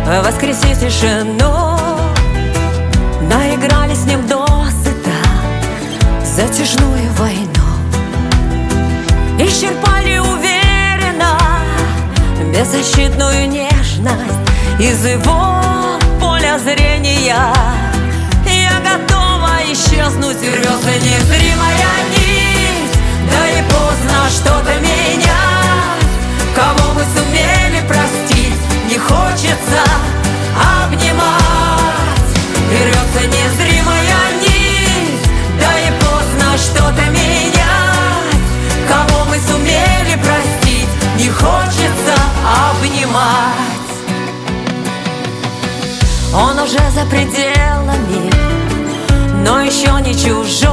воскресить тишину. Наиграли с ним досыта затяжную войну. Исчерпали уверенно беззащитную нежность. Из его поля зрения я готова исчезнуть. Рвется незримая нить, да и поздно что-то менять. Кого мы сумели простить, не хочется обнимать. И рвется незримая нить, да и поздно что-то менять. Кого мы сумели простить, не хочется обнимать. Он уже за пределами, но еще не чужой.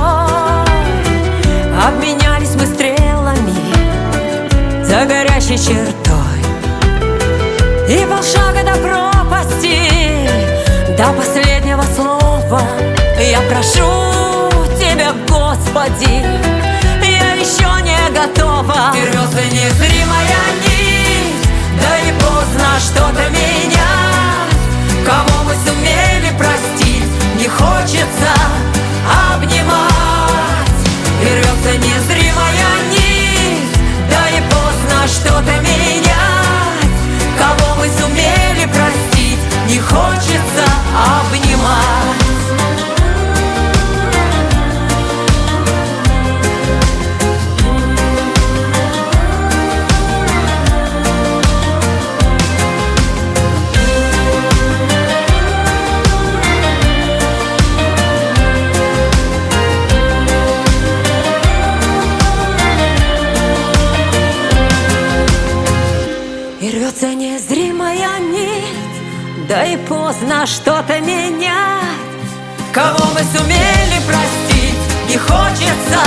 Обменялись мы стрелами за горящей чертой. И полшага до пропасти, до последнего слова. Я прошу тебя, Господи, я еще не готова. И рвется незримая нить, да и поздно что-то менять. Кого мы сумели простить, не хочется обнимать. И рвется незримая нить, да и поздно что-то менять. Кого мы сумели простить, не хочется обнимать. И рвется незримая нить, да и поздно что-то менять. Кого мы сумели простить, не хочется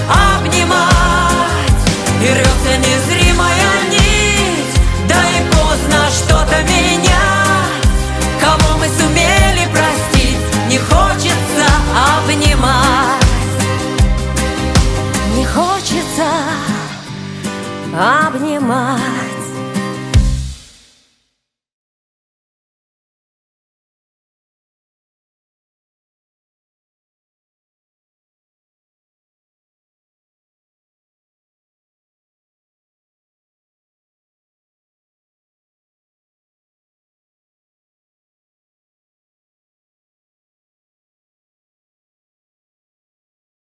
обнимать. И рвется незримая